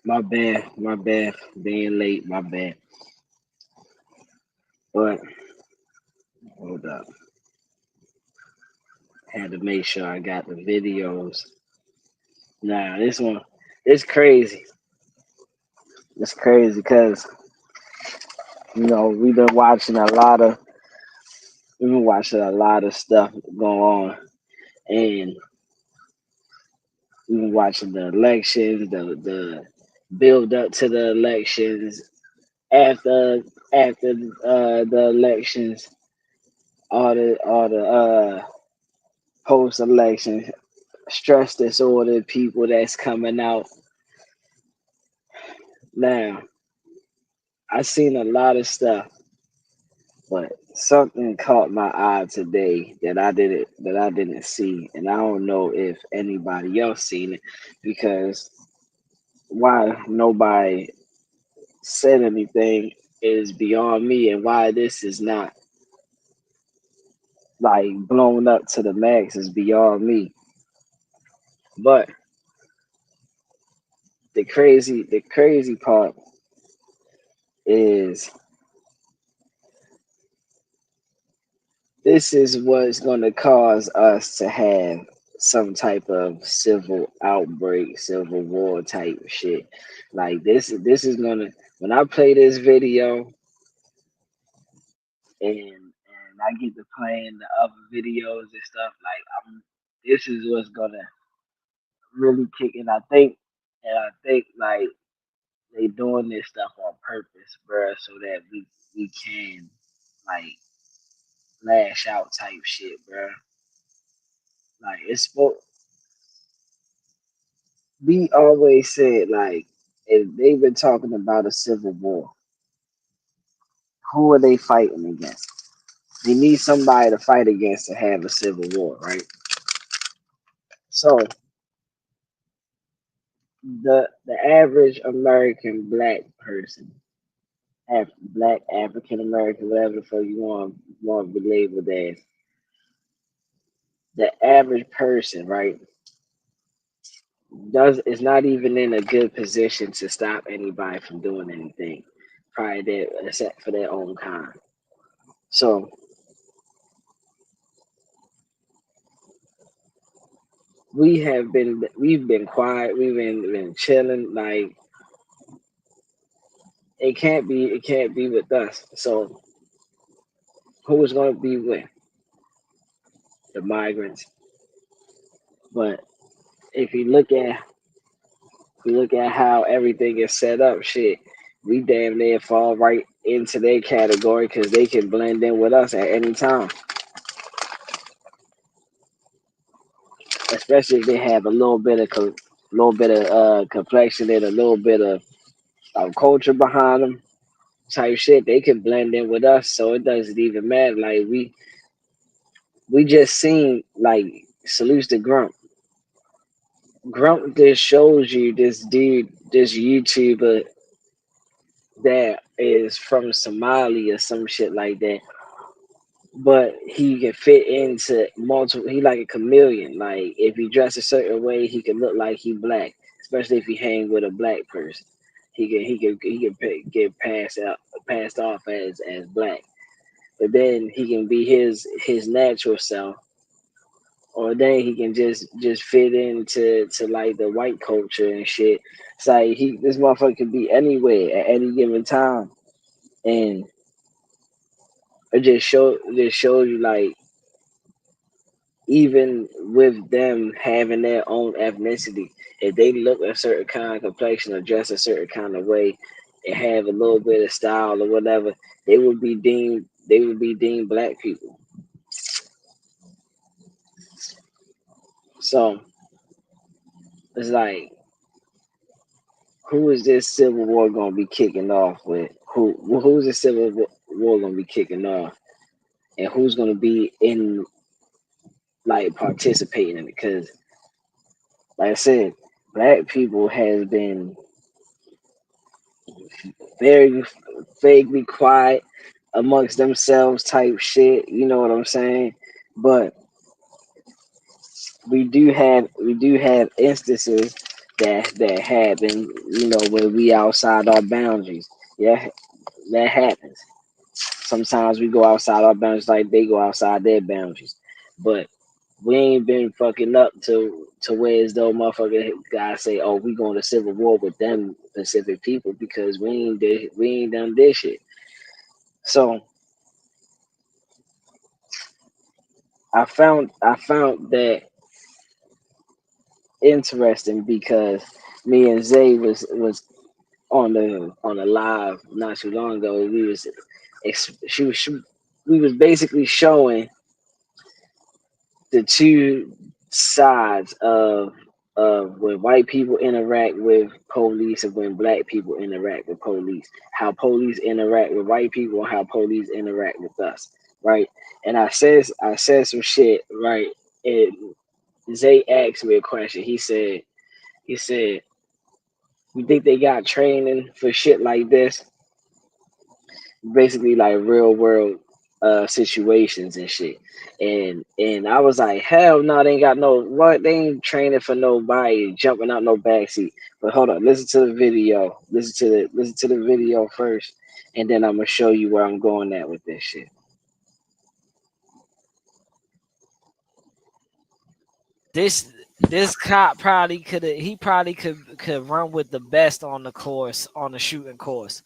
My bad, being late, my bad. But hold up, had to make sure I got the videos. Nah, this one, it's crazy. It's crazy because we've been watching a lot of stuff go on, and we've been watching the elections, the build up to the elections, after the elections, all the post election stress disorder people that's coming out now. I seen a lot of stuff, but something caught my eye today that I didn't see, and I don't know if anybody else seen it because why nobody said anything is beyond me, and why this is not like blown up to the max is beyond me. But the crazy part is this is what's going to cause us to have some type of civil outbreak, civil war type shit. Like this is gonna when I play this video and I get to playing the other videos and stuff. Like this is what's gonna really kick. And I think like they doing this stuff on purpose, bruh, so that we can like lash out type shit, bruh. Like it's supposed we always said like if they've been talking about a civil war, who are they fighting against? They need somebody to fight against to have a civil war, right? So the average American black person, black African American, whatever the fuck you want to be labeled as, the average person, right, does is not even in a good position to stop anybody from doing anything, probably that except for their own kind. So we've been quiet, we've been chilling, like it can't be with us. So who is gonna be with the migrants? But if you look at how everything is set up, shit, we damn near fall right into their category because they can blend in with us at any time, especially if they have a little bit of complexion and a little bit of culture behind them type shit. They can blend in with us, so it doesn't even matter. Like we just seen like salutes to Grump. Grump just shows you this dude, this YouTuber that is from Somalia or some shit like that. But he can fit into multiple. He like a chameleon. Like if he dress a certain way, he can look like he black. Especially if he hang with a black person, get passed off as black. But then he can be his natural self, or then he can just fit into to like the white culture and shit. It's like this motherfucker can be anywhere at any given time, and it just shows you like even with them having their own ethnicity, if they look a certain kind of complexion or dress a certain kind of way and have a little bit of style or whatever, they would be deemed black people. So it's like, who is this civil war gonna be kicking off with? Who's the war gonna be kicking off, and who's gonna be in like participating in it? Because like I said, black people has been very vaguely quiet amongst themselves type shit. You know what I'm saying? But we do have instances that happen, when we outside our boundaries. Yeah, that happens. Sometimes we go outside our boundaries like they go outside their boundaries. But we ain't been fucking up to where as though motherfucker guys say, oh, we going to civil war with them Pacific people because we ain't done this shit. So I found that interesting because me and Zay was on the live not too long ago. We was we was basically showing the two sides of when white people interact with police and when black people interact with police. How police interact with white people and how police interact with us, right? And I said some shit, right? And Zay asked me a question. He said, "You think they got training for shit like this?" Basically like real world situations and shit. And I was like, hell no, they ain't got no what, they ain't training for nobody jumping out no backseat. But hold on, listen to the video. Listen to the video first, and then I'm gonna show you where I'm going at with this shit. This cop probably could run with the best on the course, on the shooting course.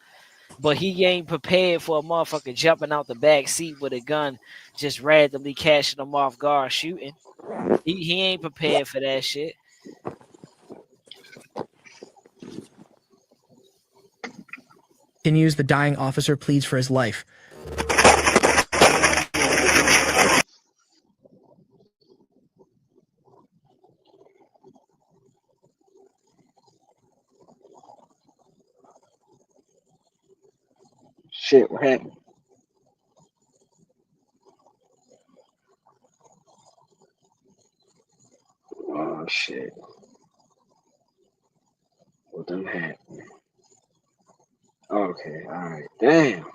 But he ain't prepared for a motherfucker jumping out the back seat with a gun, just randomly catching them off guard shooting. He ain't prepared for that shit. Continues, the dying officer pleads for his life. Shit, what happened? Oh shit. What them happened? Okay, alright. Damn,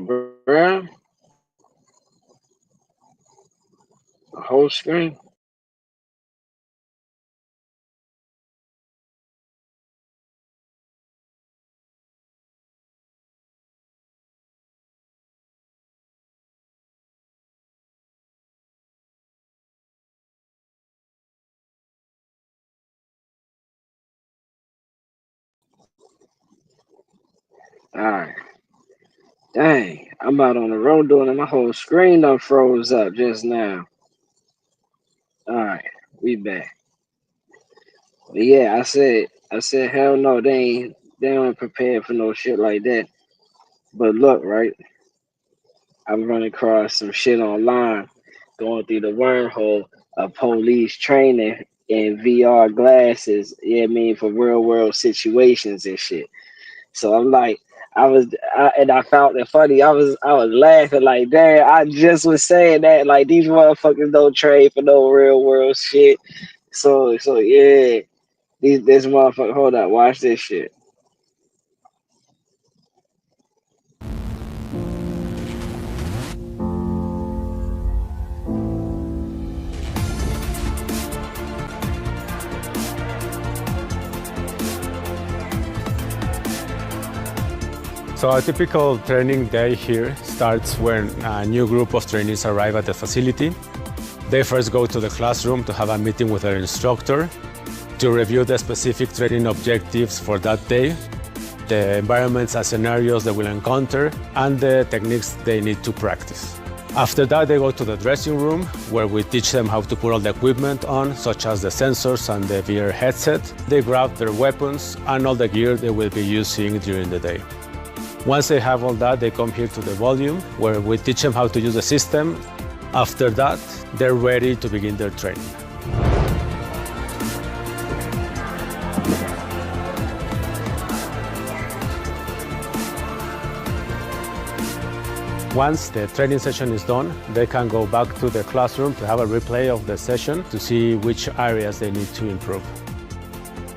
bro. The whole screen. Alright. Dang, I'm out on the road doing it. My whole screen done froze up just now. Alright, we back. But yeah, I said, hell no, they ain't prepared for no shit like that. But look, right, I'm running across some shit online, going through the wormhole of police training in VR glasses. Yeah, I mean for real world situations and shit. So I'm like, and I found it funny. I was laughing like, damn, I just was saying that like these motherfuckers don't trade for no real world shit. So yeah, this motherfucker. Hold up, watch this shit. So a typical training day here starts when a new group of trainees arrive at the facility. They first go to the classroom to have a meeting with their instructor to review the specific training objectives for that day, the environments and scenarios they will encounter, and the techniques they need to practice. After that, they go to the dressing room where we teach them how to put all the equipment on, such as the sensors and the VR headset. They grab their weapons and all the gear they will be using during the day. Once they have all that, they come here to the volume where we teach them how to use the system. After that, they're ready to begin their training. Once the training session is done, they can go back to the classroom to have a replay of the session to see which areas they need to improve.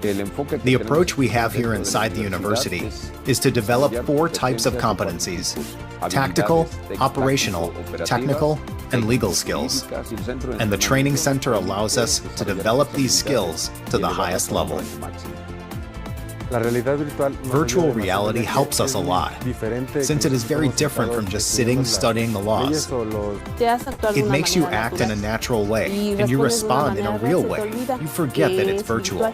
The approach we have here inside the university is to develop 4 types of competencies: tactical, operational, technical, and legal skills. And the training center allows us to develop these skills to the highest level. Virtual reality helps us a lot, since it is very different from just sitting studying the laws. It makes you act in a natural way, and you respond in a real way. You forget that it's virtual.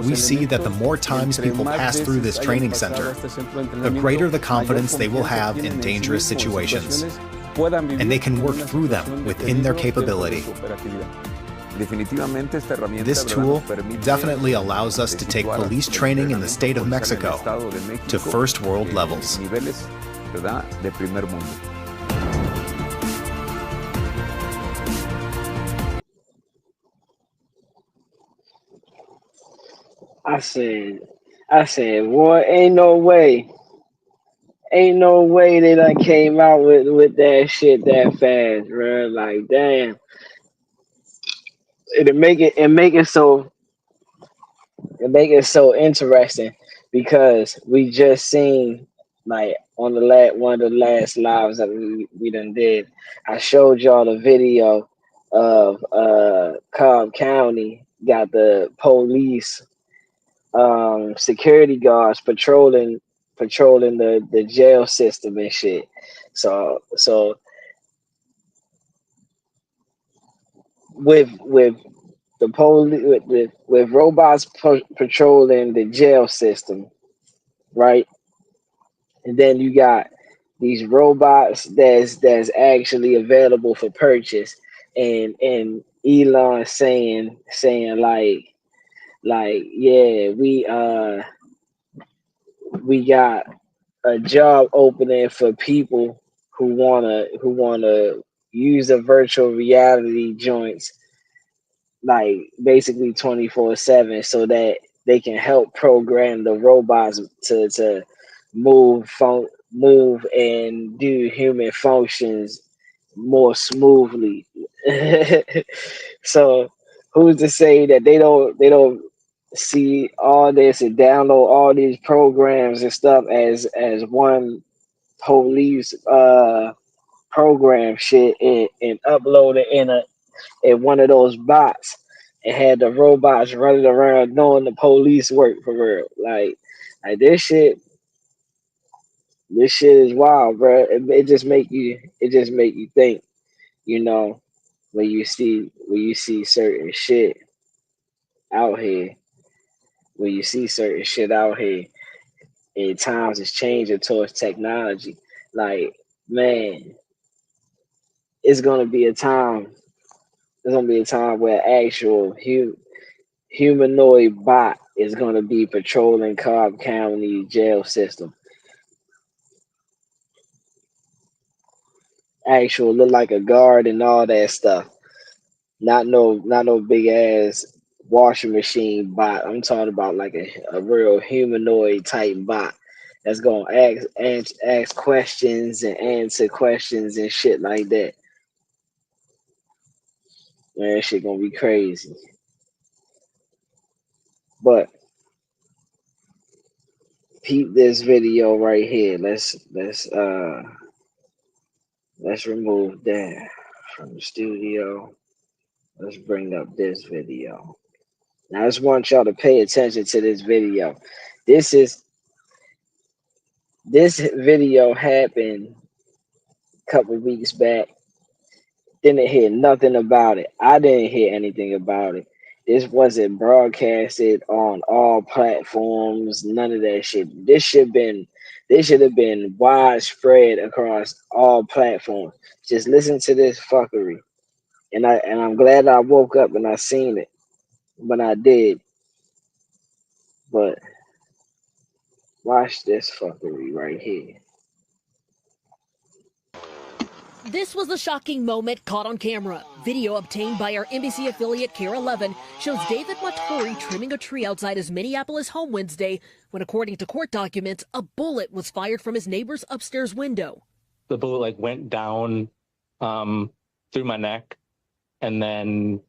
We see that the more times people pass through this training center, the greater the confidence they will have in dangerous situations, and they can work through them within their capability. This tool definitely allows us to take police training in the state of Mexico to first world levels. I said, boy, ain't no way that I came out with that shit that fast, bro. Like, damn, it make it so interesting because we just seen like on the one of the last lives that we done did. I showed y'all the video of Cobb County got the police security guards patrolling the jail system and shit. So with the police with robots patrolling the jail system, right? And then you got these robots that's actually available for purchase, and Elon saying like yeah, we got a job opening for people who wanna use the virtual reality joints like basically 24/7 so that they can help program the robots to move and do human functions more smoothly. So who's to say that they don't see all this and download all these programs and stuff as one police program shit and upload it in one of those bots and had the robots running around doing the police work for real. Like this shit is wild, bro. It just make you think, you know, when you see certain shit out here, when you see certain shit out here, and times is changing towards technology. Like, man, it's gonna be a time. There's gonna be a time where actual humanoid bot is gonna be patrolling Cobb County jail system. Actual look like a guard and all that stuff. Not no big ass washing machine bot. I'm talking about like a real humanoid type bot that's gonna ask questions and answer questions and shit like that. Man, that shit gonna be crazy. But peep this video right here. Let's remove that from the studio. Let's bring up this video. Now I just want y'all to pay attention to this video. This video happened a couple weeks back. Didn't hear nothing about it. I didn't hear anything about it. This wasn't broadcasted on all platforms. None of that shit. This should have been widespread across all platforms. Just listen to this fuckery. And I'm glad I woke up and I seen it. But I did. But watch this fuckery right here. This was a shocking moment caught on camera. Video obtained by our NBC affiliate KARE 11 shows David Matori trimming a tree outside his Minneapolis home Wednesday when, according to court documents, a bullet was fired from his neighbor's upstairs window. The bullet went down through my neck and then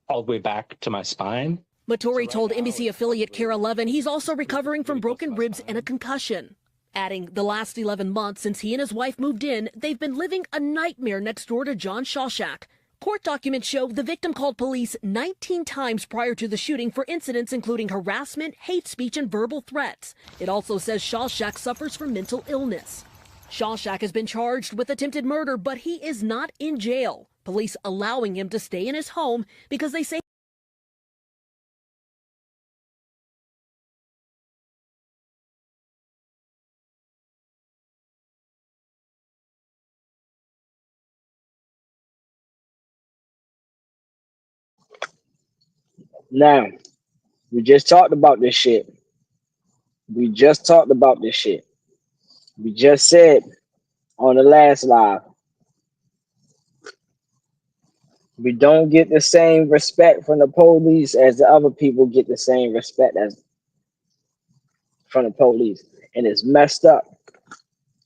all the way back to my spine. Matori told NBC affiliate KARE 11 he's also recovering from broken ribs and a concussion. Adding, the last 11 months since he and his wife moved in, they've been living a nightmare next door to John Shawshack. Court documents show the victim called police 19 times prior to the shooting for incidents including harassment, hate speech, and verbal threats. It also says Shawshack suffers from mental illness. Shawshack has been charged with attempted murder, but he is not in jail. Police allowing him to stay in his home because they say Now, we just talked about this shit. We just talked about this shit. We just said on the last live, we don't get the same respect from the police as the other people get the same respect as from the police. And it's messed up.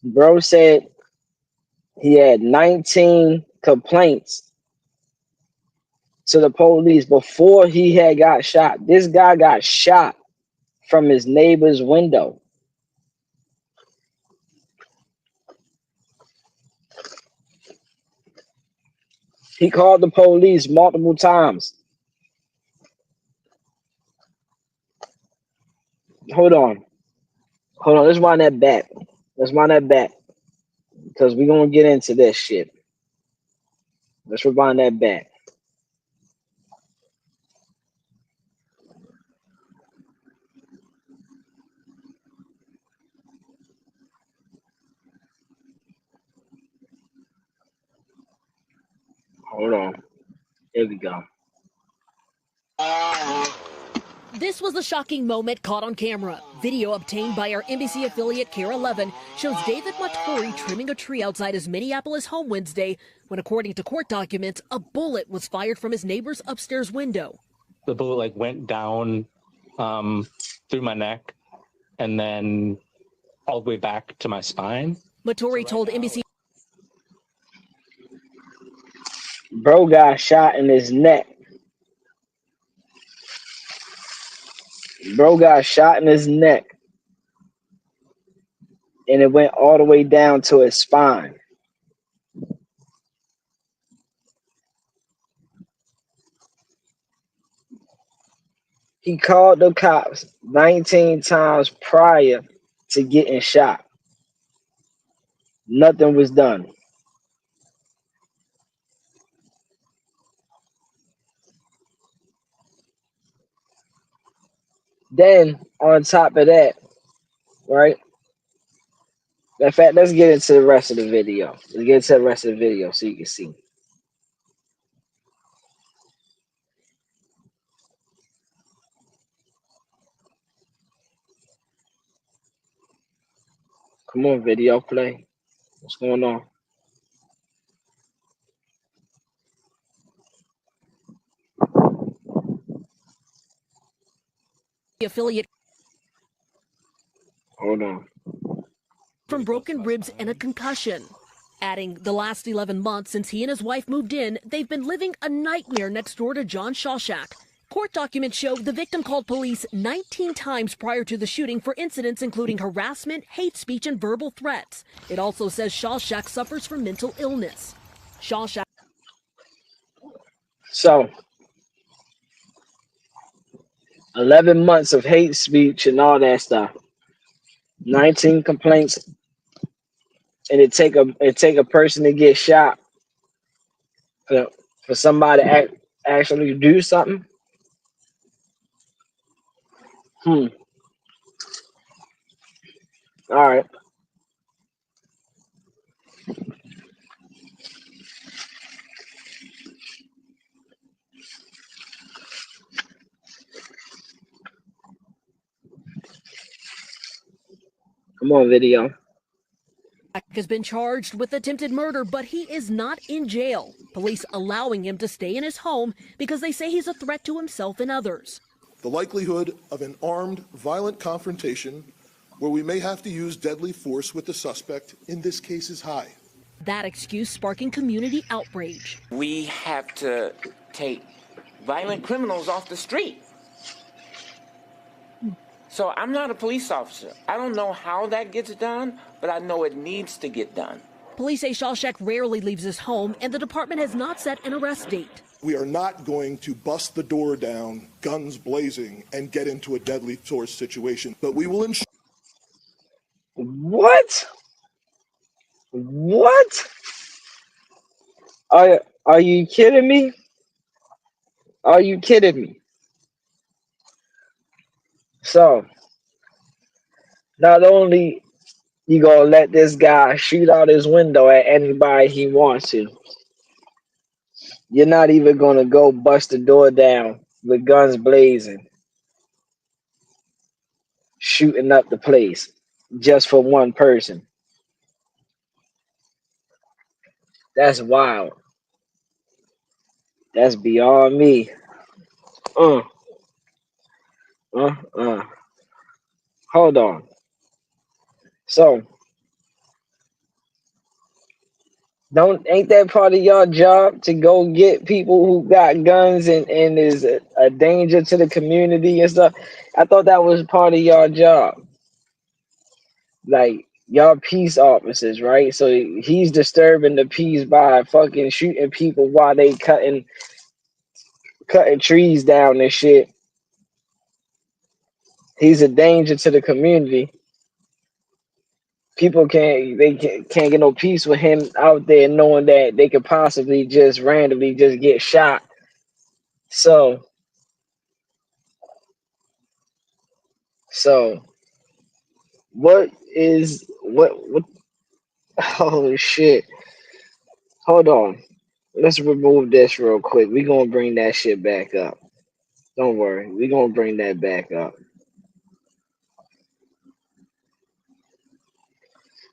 Bro said he had 19 complaints to the police before he had got shot. This guy got shot from his neighbor's window. He called the police multiple times. Hold on. Let's wind that back. Because we're going to get into this shit. Let's rewind that back. Hold on. Here we go. this was a shocking moment caught on camera. Video obtained by our NBC affiliate KARE 11 shows David Matori trimming a tree outside his Minneapolis home Wednesday when, according to court documents, a bullet was fired from his neighbor's upstairs window. The bullet went down through my neck and then all the way back to my spine. Matori told NBC Bro got shot in his neck. And it went all the way down to his spine. He called the cops 19 times prior to getting shot. Nothing was done. Then, on top of that, right? In fact, let's get into the rest of the video. So you can see. Come on, video play. What's going on? affiliate Hold on. from broken ribs and a concussion. Adding, the last 11 months since he and his wife moved in, they've been living a nightmare next door to John Shawshack. Court documents show the victim called police 19 times prior to the shooting for incidents including harassment, hate speech, and verbal threats. It also says Shawshack suffers from mental illness. Shawshack. So, 11 months of hate speech and all that stuff. 19 complaints, and it take a person to get shot for somebody to actually do something. All right. Come on, video. Has been charged with attempted murder, but he is not in jail. Police allowing him to stay in his home because they say he's a threat to himself and others. The likelihood of an armed, violent confrontation where we may have to use deadly force with the suspect in this case is high. That excuse sparking community outrage. We have to take violent criminals off the street. So I'm not a police officer. I don't know how that gets done, but I know it needs to get done. Police say Shawshank rarely leaves his home, and the department has not set an arrest date. We are not going to bust the door down, guns blazing, and get into a deadly force situation, but we will ensure. What? What? Are you kidding me? Are you kidding me? So not only you gonna let this guy shoot out his window at anybody he wants to, you're not even gonna go bust the door down with guns blazing, shooting up the place just for one person. That's wild. That's beyond me. Uh, uh, uh. Hold on. So, don't ain't that part of your job to go get people who got guns and is a danger to the community and stuff? I thought that was part of your job. Like y'all peace officers, right? So he's disturbing the peace by fucking shooting people while they cutting trees down and shit. He's a danger to the community. People can't get no peace with him out there knowing that they could possibly just randomly just get shot. So so what oh shit. Hold on. Let's remove this real quick. We gonna bring that shit back up. Don't worry. We gonna bring that back up.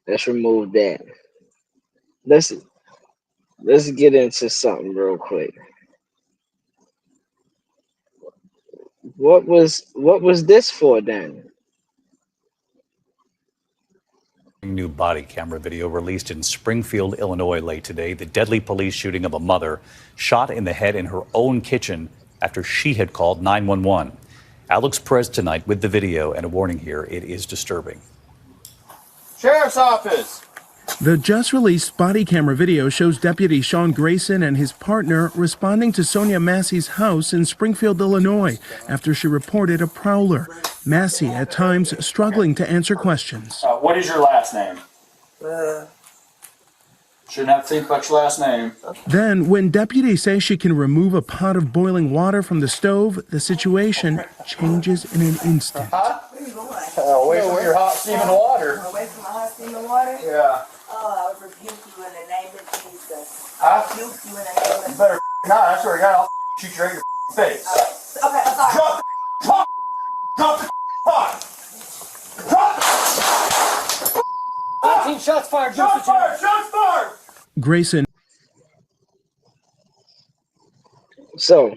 Let's remove that. Let's let's get into something real quick. What was this for then? New body camera video released in Springfield, Illinois late today. The deadly police shooting of a mother shot in the head in her own kitchen after she had called 911. Alex Perez tonight with the video and a warning here. It is disturbing. Sheriff's Office. The just-released body camera video shows Deputy Sean Grayson and his partner responding to Sonia Massey's house in Springfield, Illinois, after she reported a prowler. Massey, at times, struggling to answer questions. What is your last name? Shouldn't have to think about your last name. Then, when deputies say she can remove a pot of boiling water from the stove, the situation changes in an instant. Away from your hot steaming water. Away from my hot steaming water? Yeah. Oh, I rebuke you in the name of Jesus. I rebuke you in the name of Jesus. You better not. I swear to God, I'll shoot you right in your face. Okay, I'm sorry. Drop the pot. Drop the pot. Drop 18 shots fired. Shots fired. Shots fired. Grayson. So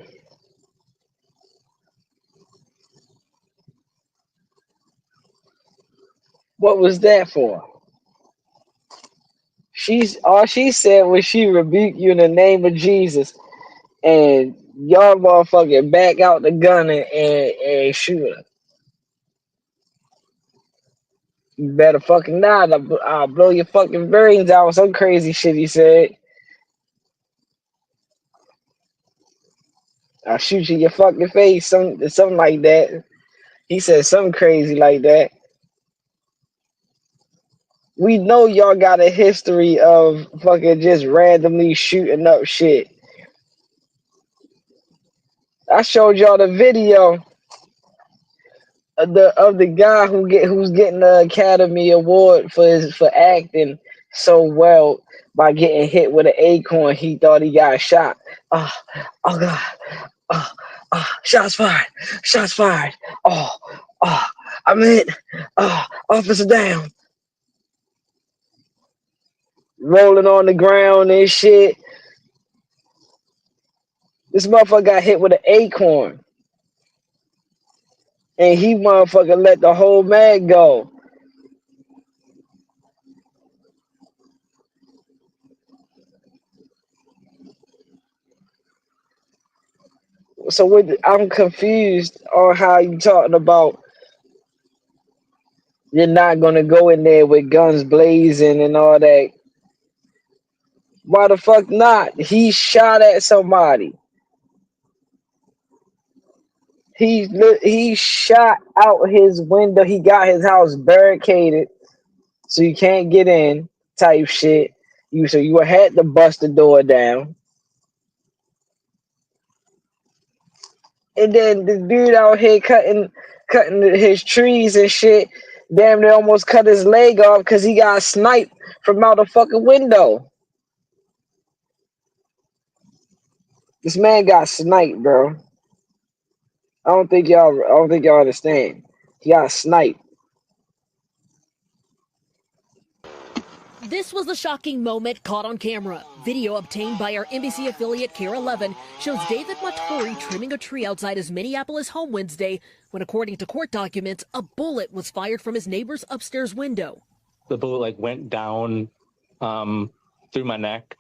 what was that for? All she said was she rebuked you in the name of Jesus, and y'all motherfucking back out the gun and shoot her. You better fucking not. I'll blow your fucking brains out. Some crazy shit he said. I'll shoot you in your fucking face. Something like that. He said something crazy like that. We know y'all got a history of fucking just randomly shooting up shit. I showed y'all the video of the guy who's getting the Academy Award for acting so well by getting hit with an acorn. He thought he got shot. Oh God. Shots fired. Shots fired. I'm hit. Officer down. Rolling on the ground and shit. This motherfucker got hit with an acorn. And he motherfucker let the whole mag go. So I'm confused on how you talking about You're not gonna go in there with guns blazing and all that. Why the fuck not? He shot at somebody. He shot out his window. He got his house barricaded so you can't get in. Type shit. You had to bust the door down. And then the dude out here cutting his trees and shit. Damn near almost cut his leg off because he got sniped from out the fucking window. This man got sniped, bro. I don't think y'all understand. He got sniped. This was the shocking moment caught on camera. Video obtained by our NBC affiliate KARE 11 shows David Matori trimming a tree outside his Minneapolis home Wednesday when, according to court documents, a bullet was fired from his neighbor's upstairs window. The bullet went down through my neck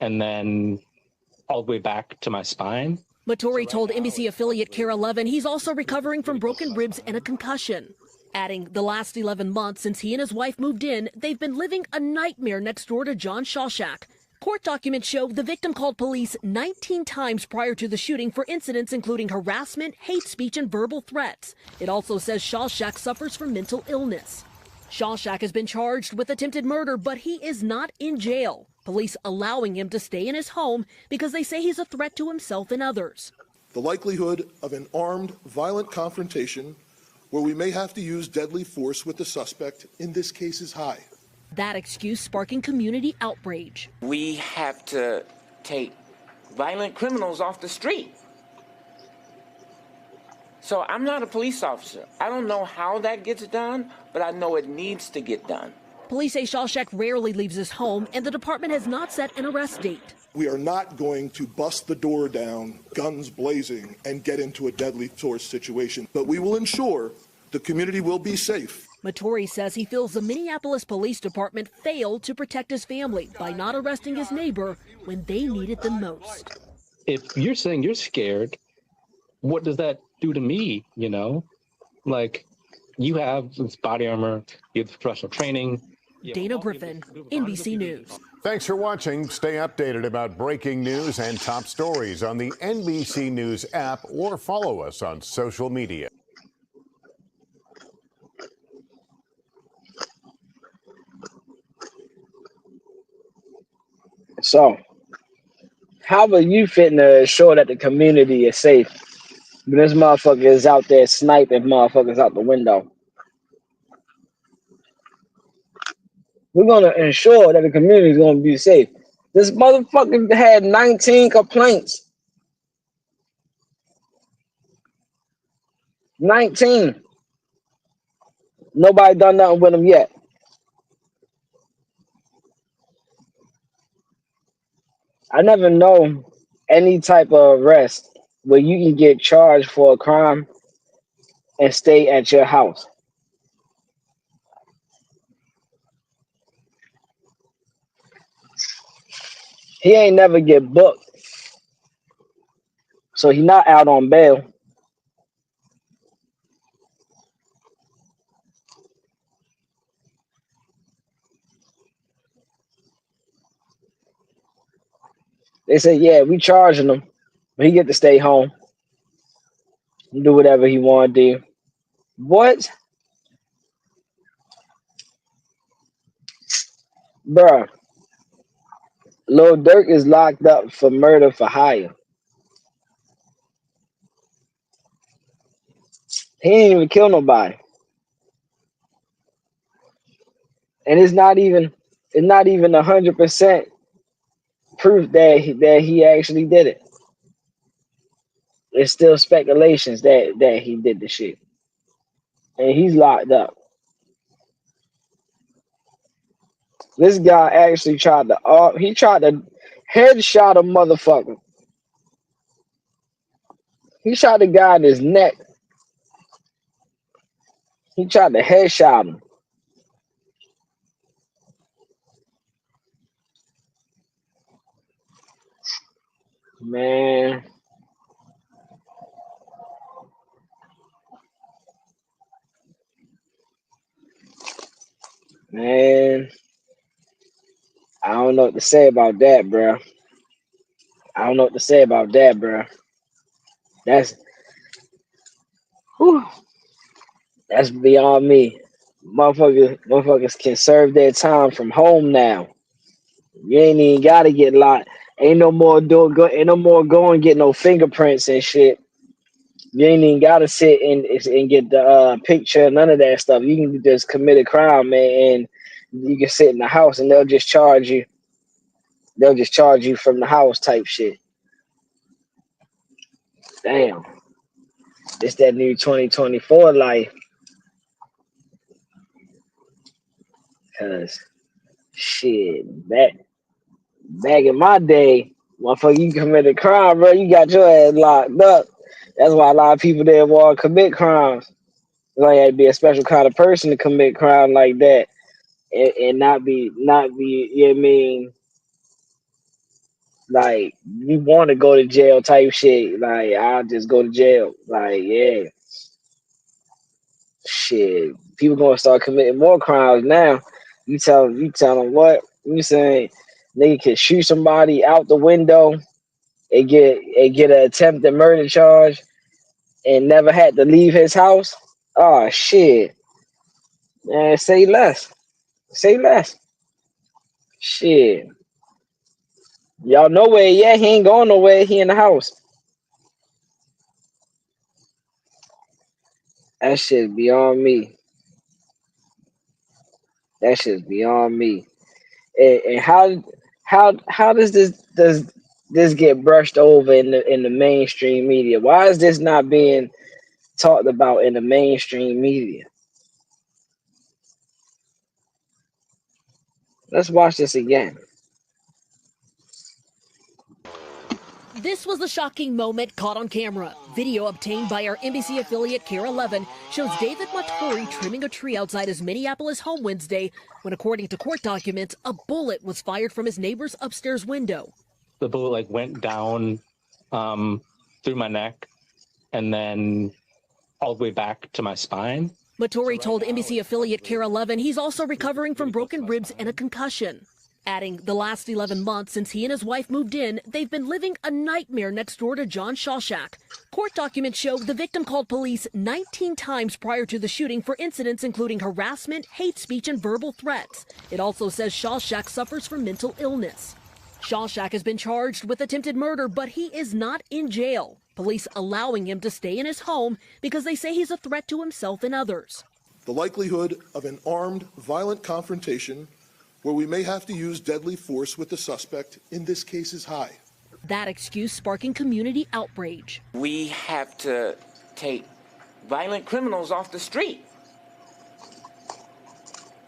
and then all the way back to my spine. Matori told NBC affiliate KARE 11 he's also recovering from broken ribs and a concussion. Adding, the last 11 months since he and his wife moved in, they've been living a nightmare next door to John Shawshak. Court documents show the victim called police 19 times prior to the shooting for incidents including harassment, hate speech, and verbal threats. It also says Shawshak suffers from mental illness. Shawshak has been charged with attempted murder, but he is not in jail. Police allowing him to stay in his home because they say he's a threat to himself and others. The likelihood of an armed, violent confrontation where we may have to use deadly force with the suspect in this case is high. That excuse sparking community outrage. We have to take violent criminals off the street. So I'm not a police officer. I don't know how that gets done, but I know it needs to get done. Police say Shawshak rarely leaves his home, and the department has not set an arrest date. We are not going to bust the door down, guns blazing, and get into a deadly force situation, but we will ensure the community will be safe. Matori says he feels the Minneapolis Police Department failed to protect his family by not arresting his neighbor when they needed them most. If you're saying you're scared, what does that do to me, you know? Like, you have this body armor, you have professional training. Dana Griffin, NBC News. Thanks for watching. Stay updated about breaking news and top stories on the NBC News app or follow us on social media. So, how are you fitting to ensure that the community is safe when this motherfucker is out there sniping motherfuckers out the window? We're gonna ensure that the community is gonna be safe. This motherfucker had 19 complaints. 19. Nobody done nothing with him yet. I never know any type of arrest where you can get charged for a crime and stay at your house. He ain't never get booked, so he not out on bail. They say, yeah, we charging him, but he get to stay home and do whatever he want to do. What? Bruh, Lil Durk is locked up for murder for hire. He ain't even kill nobody. And it's not even 100% proof that he actually did it. It's still speculations that he did the shit. And he's locked up. This guy actually tried to headshot a motherfucker. He shot the guy in his neck. He tried to headshot him. Man. know what to say about that, bro. I don't know what to say about that, bro. That's whew, that's beyond me. Motherfuckers can serve their time from home now. You ain't even gotta get locked. Ain't no more go and get no fingerprints and shit. You ain't even gotta sit and get the picture, none of that stuff. You can just commit a crime, man, and you can sit in the house and they'll just charge you. They'll just charge you from the house type shit. Damn. It's that new 2024 life. Cause shit, back in my day, motherfucker, you commit a crime, bro, you got your ass locked up. That's why a lot of people didn't want to commit crimes. Like, you had to be a special kind of person to commit crime like that, and not be. You know what I mean? Like, you want to go to jail type shit. Like, I'll just go to jail. Like, yeah, shit. People gonna start committing more crimes now. You tell them what you saying? They can shoot somebody out the window and get an attempted murder charge and never had to leave his house. Oh shit, man, say less. Say less. Shit. Y'all know where he at. He ain't going nowhere. He in the house. That shit beyond me. That shit's beyond me. And how does this get brushed over in the mainstream media? Why is this not being talked about in the mainstream media? Let's watch this again. This was a shocking moment caught on camera. Video obtained by our NBC affiliate KARE 11 shows David Matori trimming a tree outside his Minneapolis home Wednesday when, according to court documents, a bullet was fired from his neighbor's upstairs window. The bullet like went down through my neck and then all the way back to my spine. Matori told NBC affiliate KARE 11 he's also recovering from broken ribs and a concussion. Adding, the last 11 months since he and his wife moved in, they've been living a nightmare next door to John Shawshak. Court documents show the victim called police 19 times prior to the shooting for incidents including harassment, hate speech, and verbal threats. It also says Shawshak suffers from mental illness. Shawshak has been charged with attempted murder, but he is not in jail. Police allowing him to stay in his home because they say he's a threat to himself and others. The likelihood of an armed, violent confrontation where we may have to use deadly force with the suspect in this case is high. That excuse sparking community outrage. We have to take violent criminals off the street.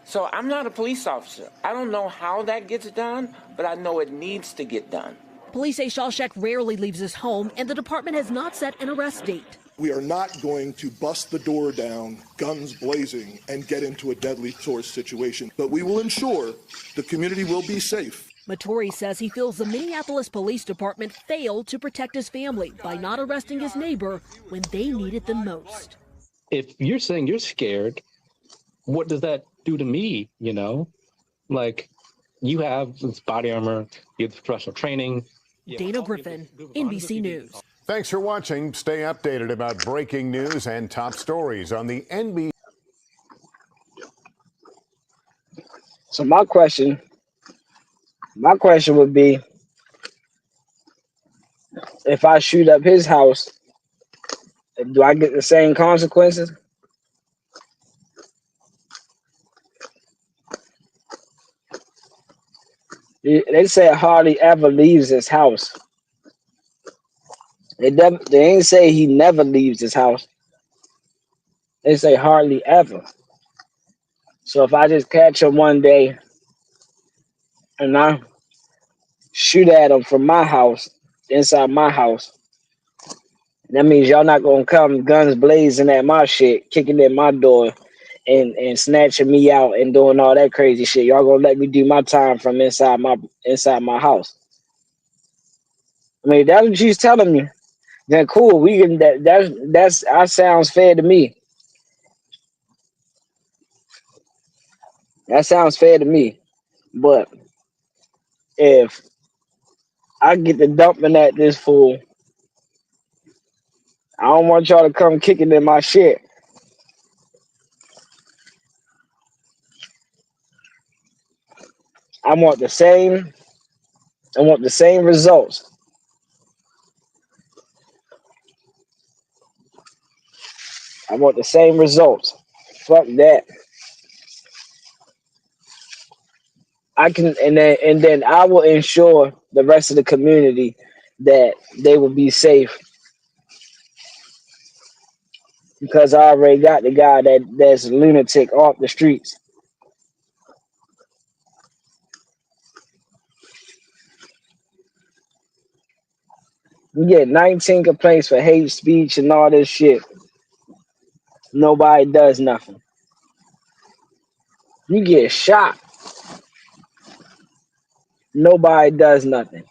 So I'm not a police officer. I don't know how that gets done, but I know it needs to get done. Police say Shawshak rarely leaves his home, and the department has not set an arrest date. We are not going to bust the door down, guns blazing, and get into a deadly force situation, but we will ensure the community will be safe. Matori says he feels the Minneapolis Police Department failed to protect his family by not arresting his neighbor when they needed them most. If you're saying you're scared, what does that do to me, you know? Like, you have this body armor, you have professional training. Dana Griffin, NBC News. Thanks for watching. Stay updated about breaking news and top stories on the NBC. So my question would be, if I shoot up his house, do I get the same consequences? They say hardly ever leaves his house. They ain't say he never leaves his house. They say hardly ever. So if I just catch him one day and I shoot at him from my house, inside my house, that means y'all not gonna come guns blazing at my shit, kicking in my door, and snatching me out and doing all that crazy shit. Y'all gonna let me do my time from inside my house. I mean, that's what she's telling me. Then cool, we can that sounds fair to me. That sounds fair to me. But If I get the dumping at this fool, I don't want y'all to come kicking in my shit. I want the same. I want the same results. I want the same results. Fuck that. I can, and then I will ensure the rest of the community that they will be safe because I already got the guy that's a lunatic off the streets. You get 19 complaints for hate speech and all this shit. Nobody does nothing. You get shot. Nobody does nothing.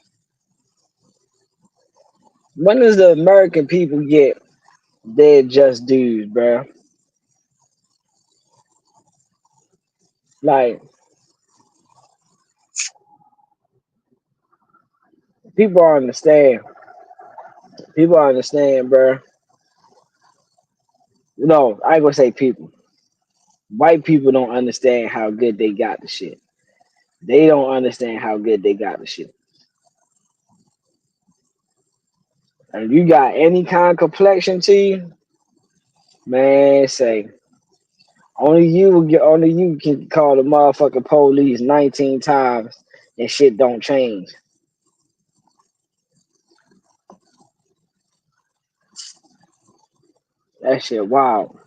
When does the American people get dead just dudes, bro? Like, people understand. People understand, bro. No, I ain't gonna say people. White people don't understand how good they got the shit. They don't understand how good they got the shit. And you got any kind of complexion to you, man, say only you can call the motherfucking police 19 times and shit don't change. That shit wild.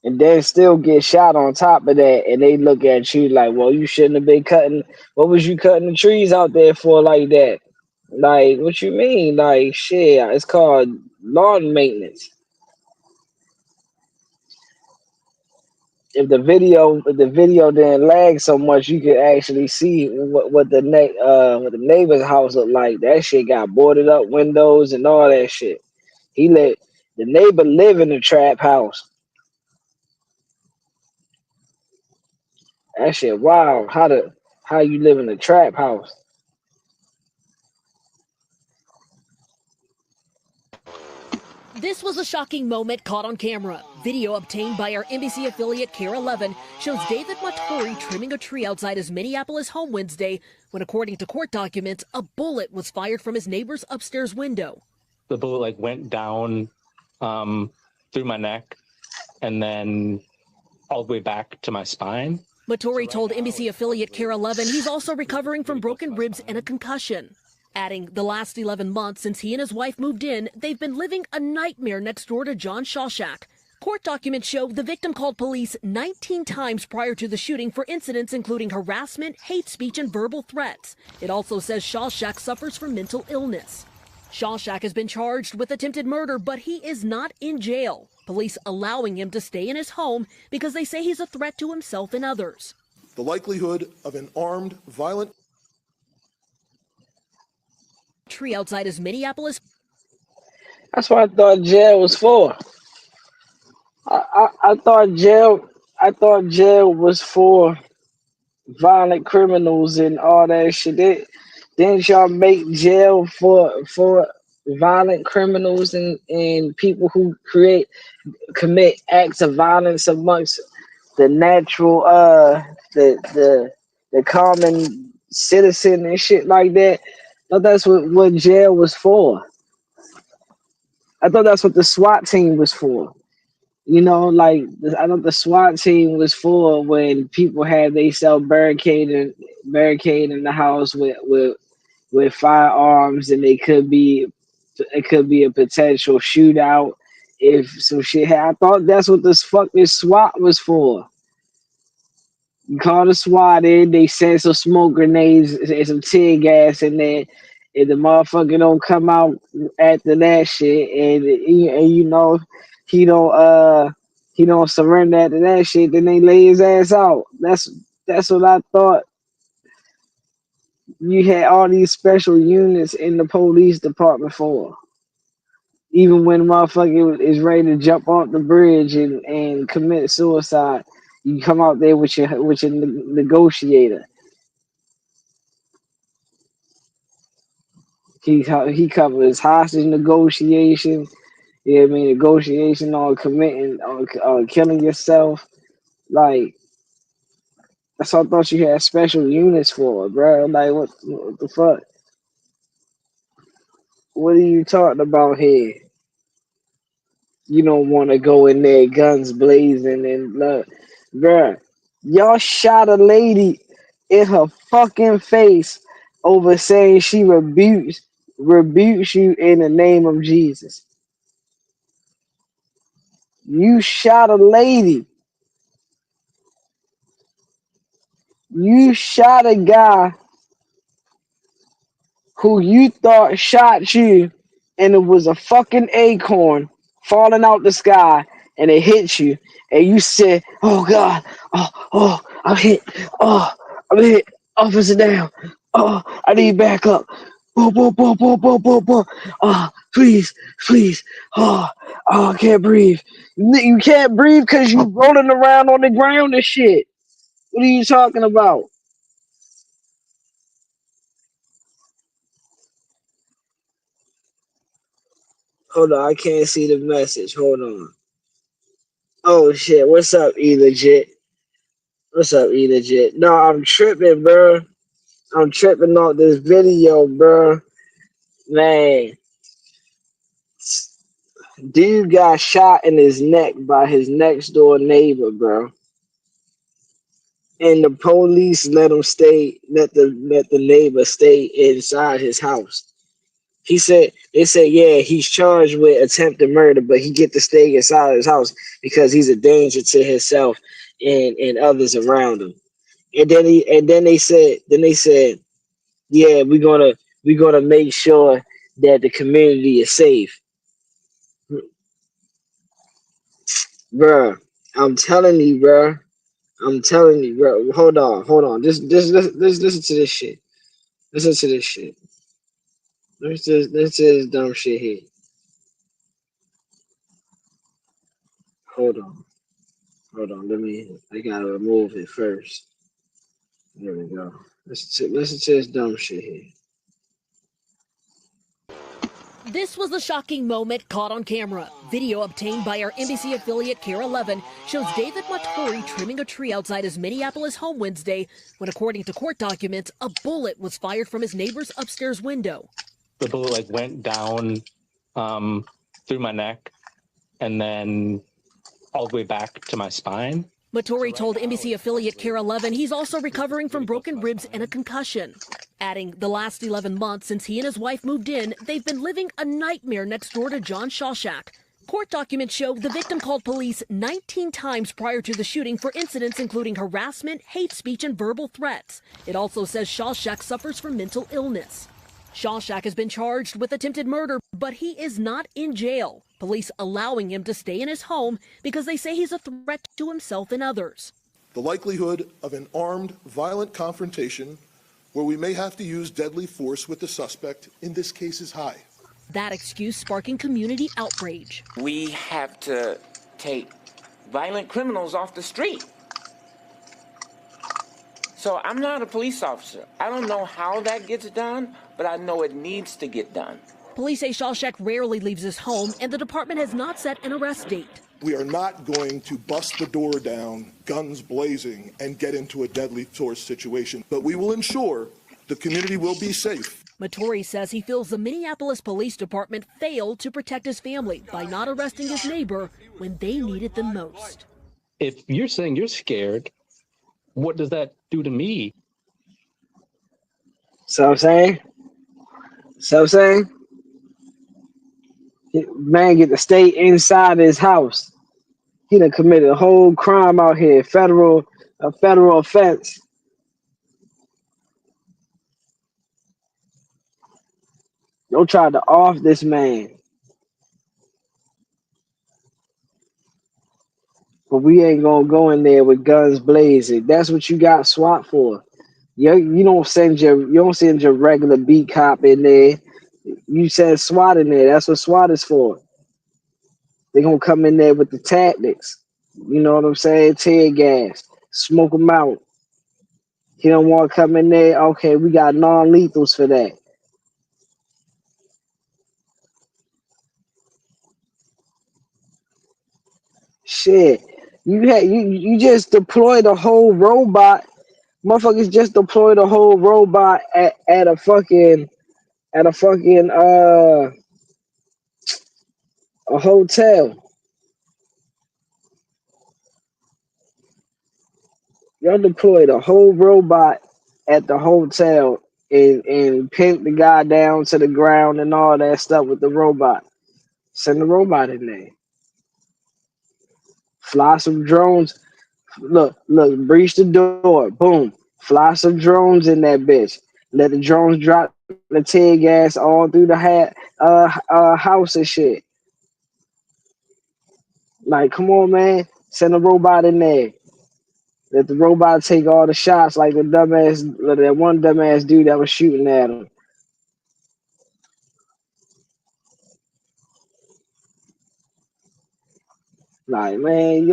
And then still get shot on top of that, and they look at you like, well, you shouldn't have been cutting. What was you cutting the trees out there for like that? Like, what you mean? Like, shit, it's called lawn maintenance. If the video didn't lag so much, you could actually see what the neighbor's house looked like. That shit got boarded up windows and all that shit. He let the neighbor live in the trap house. That shit wild. How you live in a trap house? This was a shocking moment caught on camera. Video obtained by our NBC affiliate KARE 11 shows David Matori trimming a tree outside his Minneapolis home Wednesday when, according to court documents, a bullet was fired from his neighbor's upstairs window. The bullet went down through my neck and then all the way back to my spine. Matori told NBC affiliate KARE 11 he's also recovering from broken ribs and a concussion. Adding, the last 11 months since he and his wife moved in, they've been living a nightmare next door to John Shawshack. Court documents show the victim called police 19 times prior to the shooting for incidents including harassment, hate speech, and verbal threats. It also says Shawshack suffers from mental illness. Shawshack has been charged with attempted murder, but he is not in jail. Police allowing him to stay in his home because they say he's a threat to himself and others. The likelihood of an armed, violent tree outside his Minneapolis. That's what I thought jail was for. I thought jail was for violent criminals and all that shit. Didn't y'all make jail for violent criminals and people who commit acts of violence amongst the natural the common citizen and shit like that? I thought that's what jail was for. I thought that's what the SWAT team was for. You know, like I thought the SWAT team was for when people had they self barricaded in the house with firearms, and it could be a potential shootout if some shit happened. I thought that's what this SWAT was for. You call the SWAT in, they send some smoke grenades and some tear gas in there. If the motherfucker don't come out after that shit, and you know he don't surrender after that shit, then they lay his ass out. That's what I thought. You had all these special units in the police department for. Even when motherfucker is ready to jump off the bridge and commit suicide, you come out there with your negotiator. He covers hostage negotiation. Yeah, I mean negotiation on committing on killing yourself. Like that's what I thought you had special units for, bro. Like what the fuck? What are you talking about here? You don't want to go in there, guns blazing and look, bruh. Y'all shot a lady in her fucking face over saying she rebukes you in the name of Jesus. You shot a lady. You shot a guy who you thought shot you, and it was a fucking acorn falling out the sky, and it hit you, and you said, "Oh God, I'm hit, oh, I'm hit, officer down, oh, I need backup, please, please, I can't breathe." You can't breathe because you rolling around on the ground and shit. What are you talking about? Hold on, I can't see the message. Hold on. Oh shit, what's up, E legit? What's up, E legit? No, I'm tripping, bro. I'm tripping off this video, bro. Man, dude got shot in his neck by his next door neighbor, bro. And the police let the neighbor stay inside his house. They said, yeah, he's charged with attempted murder, but he get to stay inside his house because he's a danger to himself and others around him. And then they said, yeah, we're gonna make sure that the community is safe. Bruh, I'm telling you, bruh. I'm telling you, bro. Hold on. Just listen to this shit. Listen to this shit. Listen to this dumb shit here. Hold on. Hold on. I gotta remove it first. There we go. Listen to this dumb shit here. This was the shocking moment caught on camera. Video obtained by our NBC affiliate KARE 11 shows David Matori trimming a tree outside his Minneapolis home Wednesday when, according to court documents, a bullet was fired from his neighbor's upstairs window. The bullet went down through my neck and then all the way back to my spine. Matori told NBC affiliate KARE 11 he's also recovering from broken ribs and a concussion. Adding, the last 11 months since he and his wife moved in, they've been living a nightmare next door to John Shawshak. Court documents show the victim called police 19 times prior to the shooting for incidents including harassment, hate speech, and verbal threats. It also says Shawshak suffers from mental illness. Shawshak has been charged with attempted murder, but he is not in jail. Police allowing him to stay in his home because they say he's a threat to himself and others. The likelihood of an armed, violent confrontation where we may have to use deadly force with the suspect in this case is high. That excuse sparking community outrage. We have to take violent criminals off the street. So I'm not a police officer. I don't know how that gets done, but I know it needs to get done. Police say Shawshak rarely leaves his home, and the department has not set an arrest date. We are not going to bust the door down, guns blazing, and get into a deadly force situation, but we will ensure the community will be safe. Matori says he feels the Minneapolis Police Department failed to protect his family by not arresting his neighbor when they needed them most. If you're saying you're scared, what does that do to me? So I'm saying? Man get to stay inside his house. He done committed a whole crime out here, a federal offense. Don't try to off this man. But we ain't gonna go in there with guns blazing. That's what you got SWAT for. You don't send your regular beat cop in there. You send SWAT in there. That's what SWAT is for. They gonna come in there with the tactics. You know what I'm saying? Tear gas, smoke them out. He don't want to come in there. Okay, we got non-lethals for that. Shit. You just deployed a whole robot. Motherfuckers just deployed a whole robot at a fucking a hotel. Y'all deployed a whole robot at the hotel and pinned the guy down to the ground and all that stuff with the robot. Send the robot in there. Fly some drones. Look, breach the door. Boom. Fly some drones in that bitch. Let the drones drop the tear gas all through the house and shit. Like, come on, man. Send a robot in there. Let the robot take all the shots like that one dumbass dude that was shooting at him. Like, man,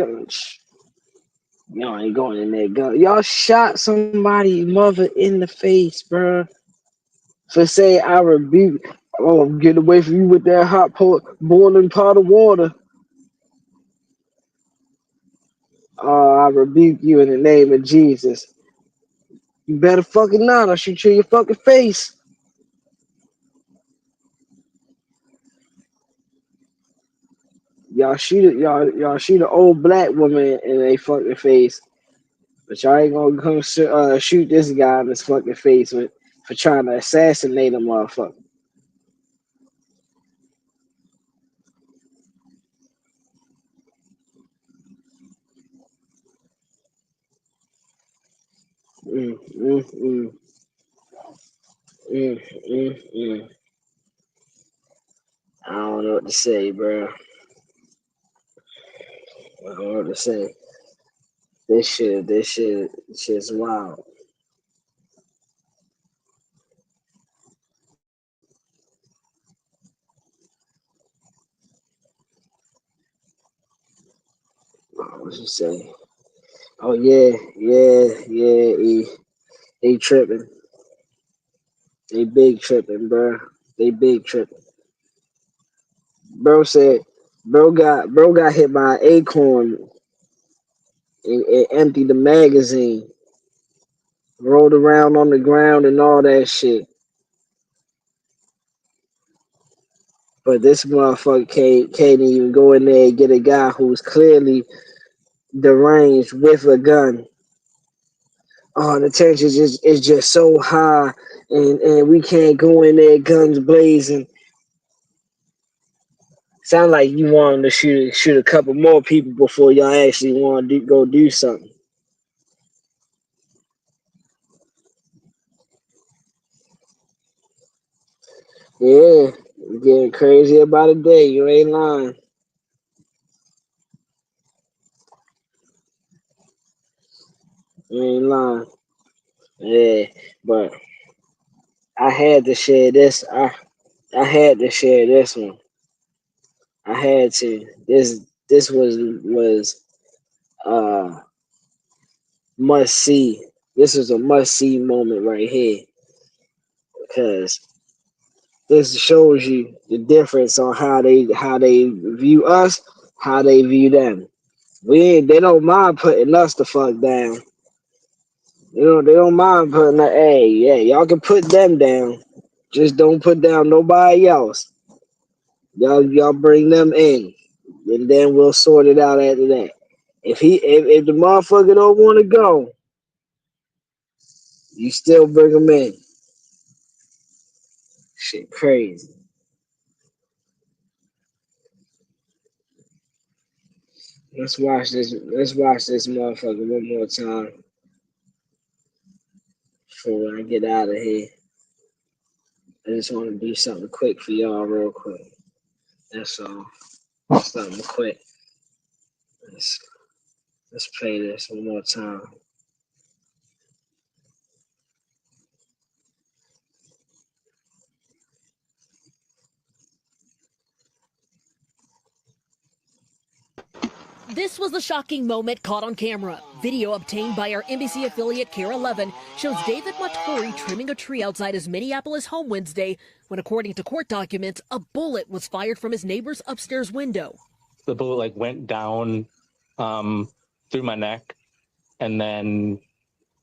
y'all ain't going in there gun. Y'all shot somebody mother in the face, bruh. For say I rebuke. Oh, get away from you with that boiling pot of water. Oh, I rebuke you in the name of Jesus. You better fucking not. I'll shoot you in your fucking face. Y'all shoot an old black woman in a fucking face. But y'all ain't gonna come shoot this guy in his fucking face for trying to assassinate a motherfucker. Mm, mm, mm. Mm. I don't know what to say, bro. I don't know what to say. Shit's wild. What you say? Oh yeah. They tripping. They big tripping, bro. They big tripping. Bro said, bro got hit by an acorn and emptied the magazine, rolled around on the ground and all that shit. But this motherfucker can't even go in there and get a guy who's clearly deranged with a gun. Oh, the tension is just so high, and we can't go in there guns blazing. Sound like you wanted to shoot a couple more people before y'all actually want to go do something. Yeah, getting crazy about a day. You ain't lying. You ain't lying. Yeah, but I had to share this. I had to share this one. I had to. This was must see. This was a must see moment right here because this shows you the difference on how they view us, how they view them. They don't mind putting us the fuck down. They don't mind putting hey, yeah, y'all can put them down. Just don't put down nobody else. Y'all bring them in. And then we'll sort it out after that. If the motherfucker don't want to go, you still bring them in. Shit crazy. Let's watch this motherfucker one more time before I get out of here. I just want to do something quick for y'all real quick. That's all. Something quick. Let's play this one more time. This was the shocking moment caught on camera. Video obtained by our NBC affiliate KARE 11 shows David Matori trimming a tree outside his Minneapolis home Wednesday when, according to court documents, a bullet was fired from his neighbor's upstairs window. The bullet went down through my neck and then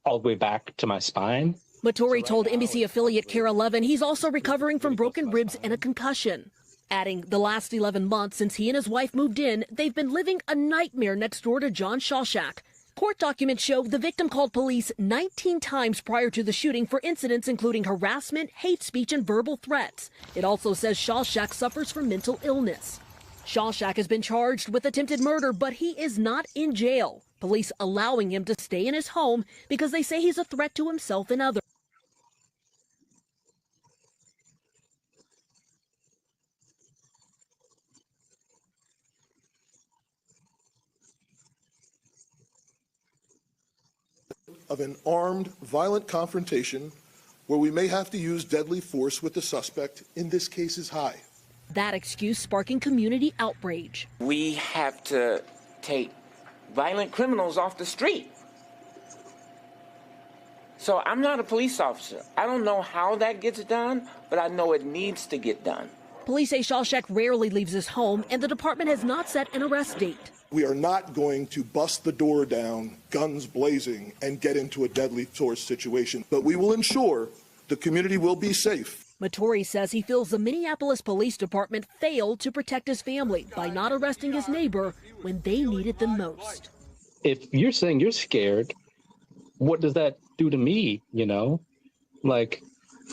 all the way back to my spine. Maturi told NBC affiliate KARE 11 he's also recovering from broken ribs and a concussion. Adding, the last 11 months since he and his wife moved in, they've been living a nightmare next door to John Shawshak. Court documents show the victim called police 19 times prior to the shooting for incidents including harassment, hate speech, and verbal threats. It also says Shawshak suffers from mental illness. Shawshak has been charged with attempted murder, but he is not in jail. Police allowing him to stay in his home because they say he's a threat to himself and others. Of an armed, violent confrontation where we may have to use deadly force with the suspect in this case is high. That excuse sparking community outrage. We have to take violent criminals off the street. So I'm not a police officer. I don't know how that gets done, but I know it needs to get done. Police say Shawshak rarely leaves his home, and the department has not set an arrest date. We are not going to bust the door down, guns blazing, and get into a deadly force situation, but we will ensure the community will be safe. Maturi says he feels the Minneapolis Police Department failed to protect his family by not arresting his neighbor when they needed them most. If you're saying you're scared, what does that do to me, you know? Like,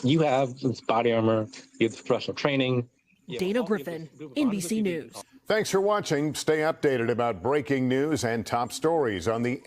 you have this body armor, you have the professional training. Dana Griffin, NBC News. Thanks for watching. Stay updated about breaking news and top stories on the